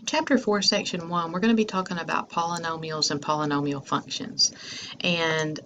Chapter 4, Section 1, we're going to be talking about polynomials and polynomial functions. And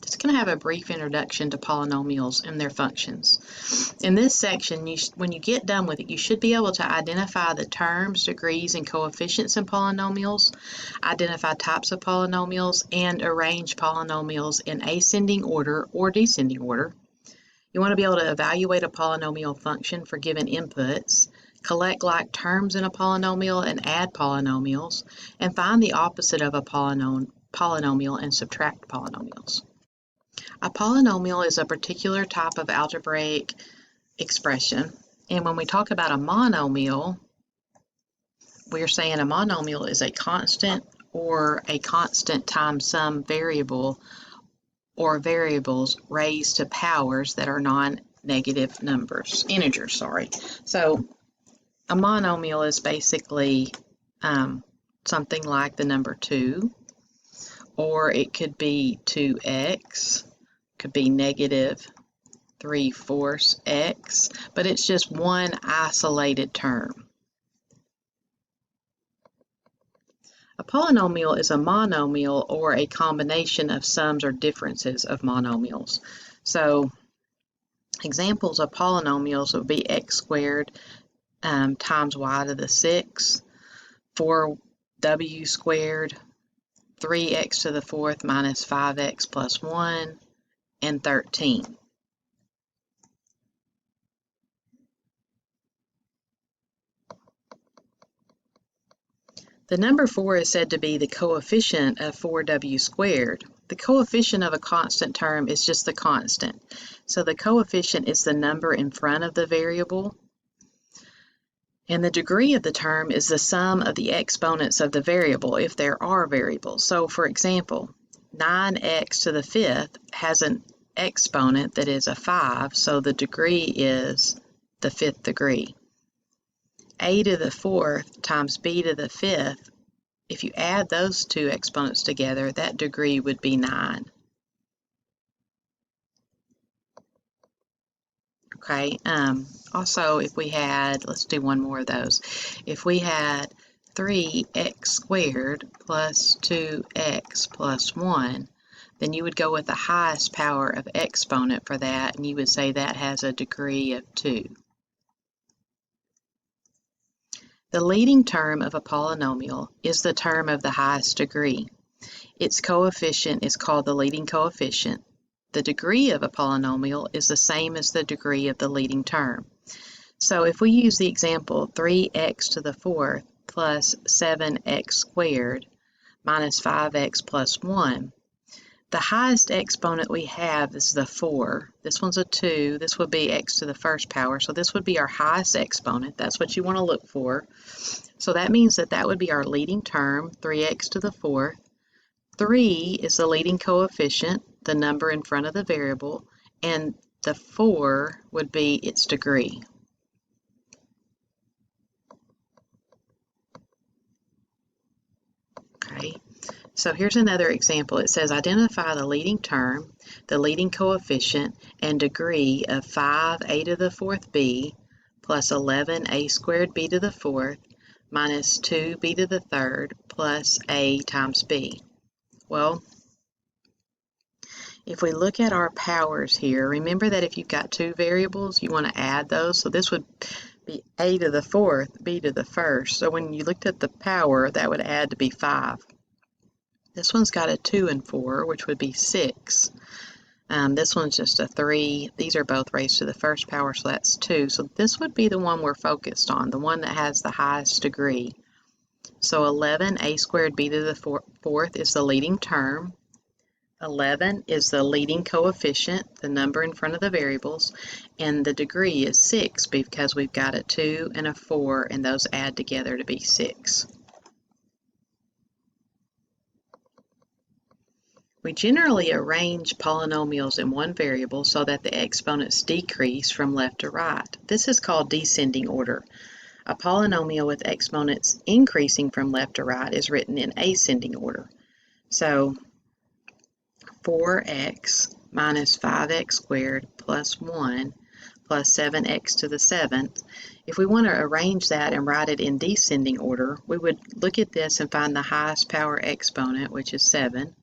just going to have a brief introduction to polynomials and their functions. In this section, when you get done with it, you should be able to identify the terms, degrees, and coefficients in polynomials, identify types of polynomials, and arrange polynomials in ascending order or descending order. You want to be able to evaluate a polynomial function for given inputs, collect like terms in a polynomial and add polynomials, and find the opposite of a polynomial and subtract polynomials. A polynomial is a particular type of algebraic expression, and when we talk about a monomial, we're saying a monomial is a constant or a constant times some variable or variables raised to powers that are non-negative numbers, integers, sorry. So a monomial is basically something like the number 2, or it could be 2x, could be negative 3/4 x, but it's just one isolated term. A polynomial is a monomial or a combination of sums or differences of monomials. So examples of polynomials would be x squared times y to the 6, 4w squared, 3x to the 4th minus 5x plus 1, and 13. The number 4 is said to be the coefficient of 4w squared. The coefficient of a constant term is just the constant. So the coefficient is the number in front of the variable. And the degree of the term is the sum of the exponents of the variable if there are variables. So for example, 9x to the 5th has an exponent that is a 5, so the degree is the 5th degree. A to the 4th times b to the 5th, if you add those two exponents together, that degree would be 9. Okay, also if we had, let's do one more of those. If we had 3x squared plus 2x plus 1, then you would go with the highest power of exponent for that, and you would say that has a degree of 2. The leading term of a polynomial is the term of the highest degree. Its coefficient is called the leading coefficient. The degree of a polynomial is the same as the degree of the leading term. So if we use the example 3x to the 4th plus 7x squared minus 5x plus 1, the highest exponent we have is the 4. This one's a 2. This would be x to the 1st power. So this would be our highest exponent. That's what you want to look for. So that means that that would be our leading term, 3x to the 4th. 3 is the leading coefficient, the number in front of the variable, and the 4 would be its degree. Okay. So here's another example. It says identify the leading term, the leading coefficient, and degree of 5a to the 4th b plus 11a squared b to the 4th minus 2b to the 3rd plus a times b. Well, if we look at our powers here, remember that if you've got two variables, you want to add those. So this would be a to the 4th, b to the 1st. So when you looked at the power, that would add to be 5. This one's got a 2 and 4, which would be 6. This one's just a 3. These are both raised to the 1st power, so that's 2. So this would be the one we're focused on, the one that has the highest degree. So 11a squared b to the 4th is the leading term. 11 is the leading coefficient, the number in front of the variables, and the degree is 6 because we've got a 2 and a 4, and those add together to be 6. We generally arrange polynomials in one variable so that the exponents decrease from left to right. This is called descending order. A polynomial with exponents increasing from left to right is written in ascending order. So 4x minus 5x squared plus 1 plus 7x to the 7th. If we want to arrange that and write it in descending order, we would look at this and find the highest power exponent, which is 7.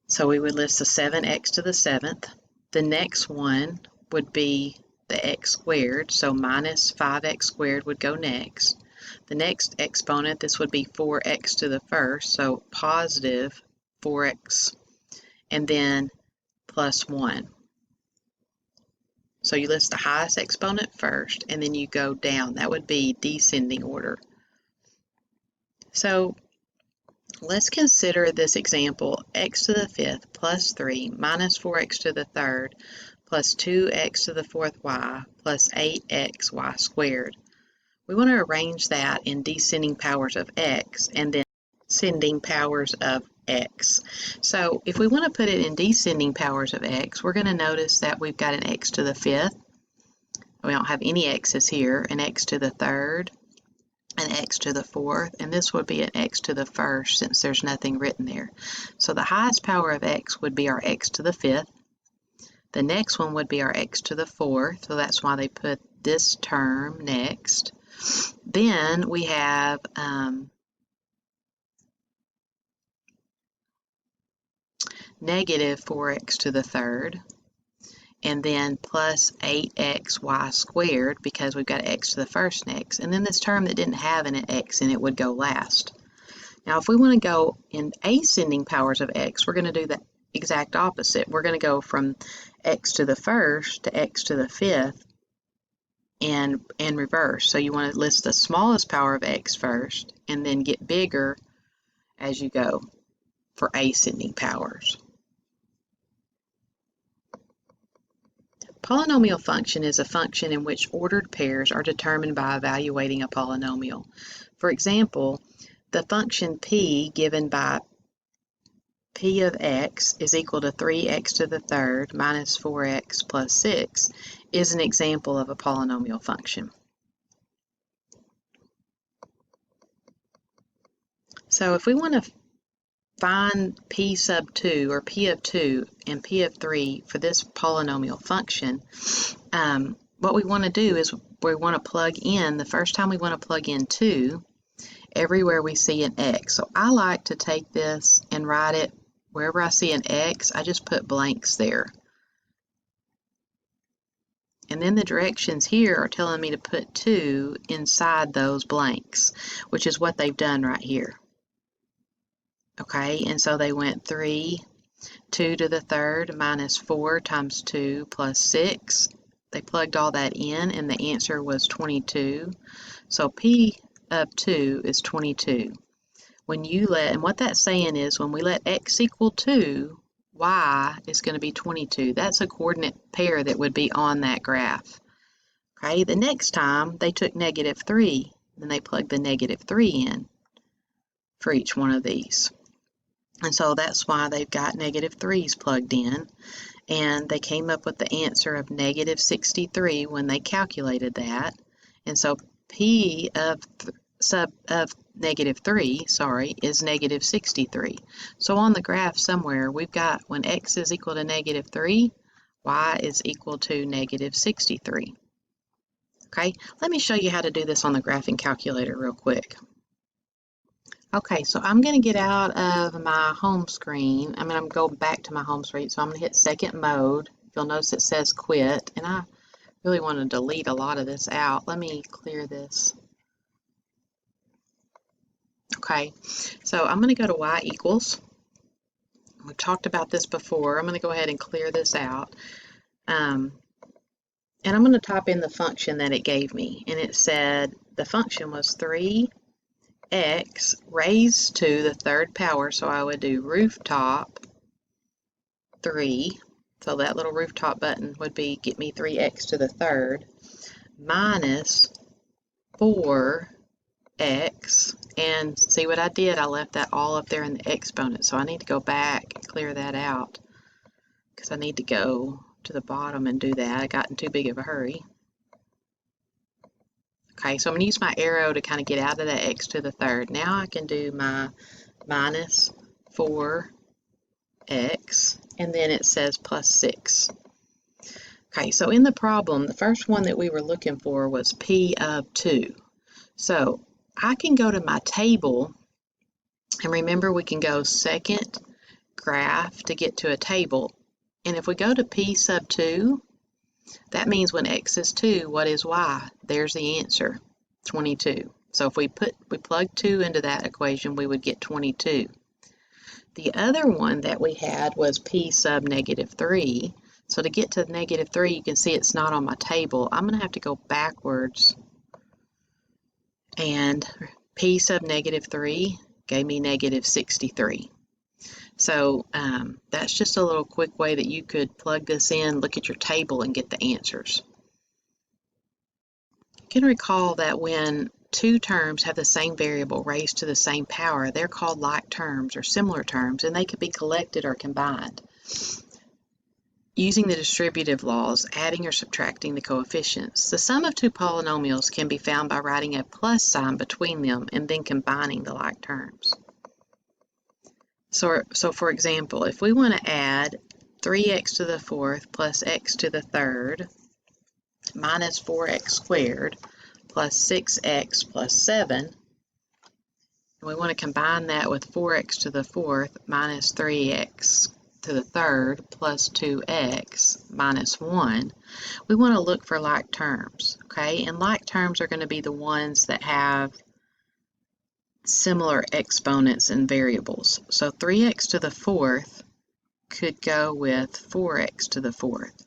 So we would list the 7x to the 7th. The next one would be the x squared, so minus 5x squared would go next. The next exponent, this would be 4x to the first, so positive 4x, and then plus 1. So you list the highest exponent first, and then you go down. That would be descending order. So let's consider this example, x to the 5th plus 3 minus 4x to the 3rd plus 2x to the 4th y plus 8x y squared. We want to arrange that in descending powers of x and then ascending powers of x. So if we want to put it in descending powers of x, we're going to notice that we've got an x to the 5th. We don't have any x's here, an x to the 3rd, an x to the 4th, and this would be an x to the 1st since there's nothing written there. So the highest power of x would be our x to the 5th. The next one would be our x to the 4th, so that's why they put this term next. Then we have negative 4x to the 3rd, and then plus 8xy squared because we've got x to the 1st next. And then this term that didn't have an x in it would go last. Now if we want to go in ascending powers of x, we're going to do the exact opposite. We're going to go from x to the 1st to x to the 5th and reverse. So you want to list the smallest power of x first and then get bigger as you go for ascending powers. Polynomial function is a function in which ordered pairs are determined by evaluating a polynomial. For example, the function p given by p of x is equal to 3x to the 3rd minus 4x plus 6 is an example of a polynomial function. So if we want to find p sub 2 or p of 2 and p of 3 for this polynomial function, what we want to do is we want to plug in, the first time we want to plug in 2 everywhere we see an x. So I like to take this and write it wherever I see an x, I just put blanks there. And then the directions here are telling me to put 2 inside those blanks, which is what they've done right here. Okay, and so they went 3, 2 to the 3rd minus 4 times 2 plus 6. They plugged all that in and the answer was 22. So P of 2 is 22. When you let, and what that's saying is when we let x equal 2, y is going to be 22. That's a coordinate pair that would be on that graph. Okay, the next time they took negative 3, then they plugged the negative 3 in for each one of these. And so that's why they've got negative 3's plugged in. And they came up with the answer of negative 63 when they calculated that. And so P of negative 3, is negative 63. So on the graph somewhere, we've got when x is equal to negative 3, y is equal to negative 63. Okay, let me show you how to do this on the graphing calculator real quick. Okay, so I'm going to get out of my home screen. I'm going to go back to my home screen, so I'm going to hit second mode. You'll notice it says quit, and I really want to delete a lot of this out. Let me clear this. Okay, so I'm going to go to y equals. We've talked about this before. I'm going to go ahead and clear this out. And I'm going to type in the function that it gave me. And it said the function was 3x raised to the 3rd power. So I would do rooftop 3. So that little rooftop button would be get me 3x to the 3rd minus 4x. And see what I did? I left that all up there in the exponent. So I need to go back and clear that out because I need to go to the bottom and do that. I got in too big of a hurry. Okay, so I'm going to use my arrow to kind of get out of that x to the 3rd. Now I can do my minus 4x, and then it says plus 6. Okay, so in the problem, the first one that we were looking for was P of 2. So I can go to my table, and remember we can go second graph to get to a table. And if we go to P sub 2, that means when x is 2, what is y? There's the answer, 22. So if we plug 2 into that equation, we would get 22. The other one that we had was P sub negative 3. So to get to negative 3, you can see it's not on my table. I'm going to have to go backwards. And P sub negative 3 gave me negative 63. So that's just a little quick way that you could plug this in, look at your table, and get the answers. You can recall that when two terms have the same variable raised to the same power, they're called like terms or similar terms, and they could be collected or combined. Using the distributive laws, adding or subtracting the coefficients, the sum of two polynomials can be found by writing a plus sign between them and then combining the like terms. So for example, if we want to add 3x to the fourth plus x to the third minus 4x squared plus 6x plus 7, and we want to combine that with 4x to the fourth minus 3x to the third plus 2x minus 1, we want to look for like terms, okay? And like terms are going to be the ones that have similar exponents and variables. So 3x to the fourth could go with 4x to the fourth.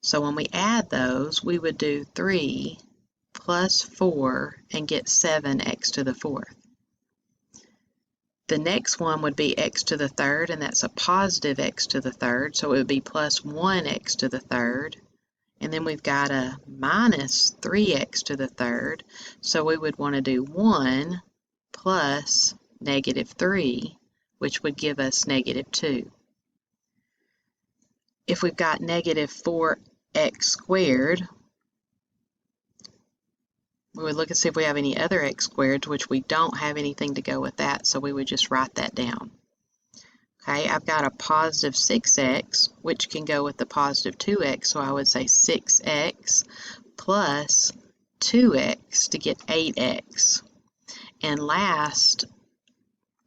So when we add those, we would do 3 plus 4 and get 7x to the fourth. The next one would be x to the third, and that's a positive x to the third, so it would be plus 1x to the third. And then we've got a minus 3x to the third, so we would want to do 1 plus negative 3, which would give us negative 2. If we've got negative 4x squared, we would look and see if we have any other x squareds, which we don't have anything to go with that, so we would just write that down. Okay, I've got a positive 6x, which can go with the positive 2x, so I would say 6x plus 2x to get 8x. And last,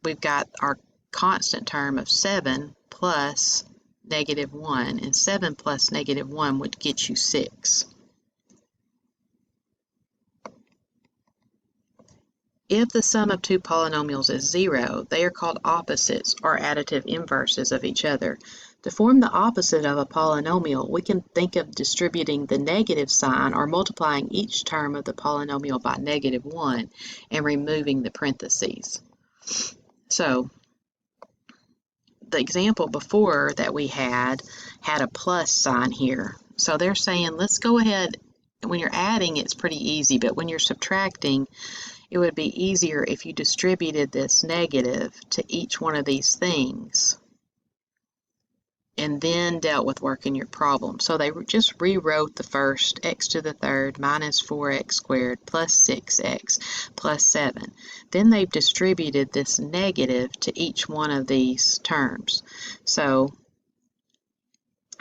we've got our constant term of 7 plus negative 1, and 7 plus negative 1 would get you 6. If the sum of two polynomials is 0, they are called opposites or additive inverses of each other. To form the opposite of a polynomial, we can think of distributing the negative sign or multiplying each term of the polynomial by negative 1 and removing the parentheses. So the example before that we had a plus sign here. So they're saying, let's go ahead, when you're adding, it's pretty easy, but when you're subtracting, it would be easier if you distributed this negative to each one of these things and then dealt with working your problem. So they just rewrote the first x to the third minus 4x squared plus 6x plus 7. Then they've distributed this negative to each one of these terms. So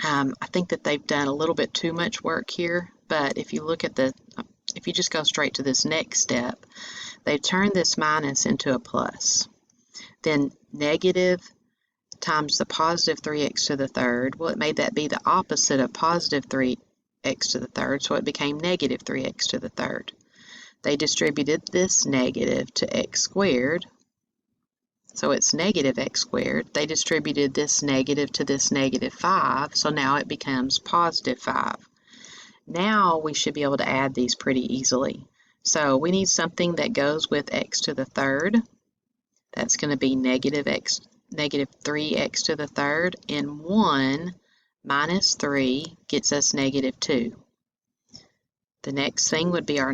I think that they've done a little bit too much work here, but if you look at if you just go straight to this next step, they've turned this minus into a plus. Then negative times the positive 3x to the third, well, it made that be the opposite of positive 3x to the third, so it became negative 3x to the third. They distributed this negative to x squared, so it's negative x squared. They distributed this negative to this negative 5, so now it becomes positive 5. Now we should be able to add these pretty easily. So we need something that goes with x to the third. That's going to be negative 3x to the third, and 1 minus 3 gets us negative 2. The next thing would be our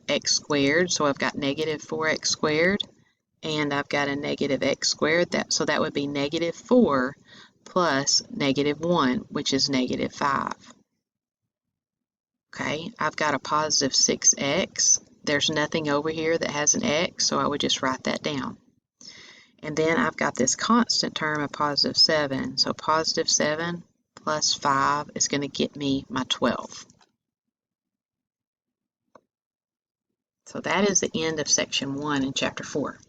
x squared, so I've got negative 4x squared, and I've got a negative x squared, so that would be negative 4 plus negative 1, which is negative 5. Okay, I've got a positive 6x. There's nothing over here that has an x, so I would just write that down. And then I've got this constant term of positive 7. So positive 7 plus 5 is going to get me my 12. So that is the end of section 1 in chapter 4.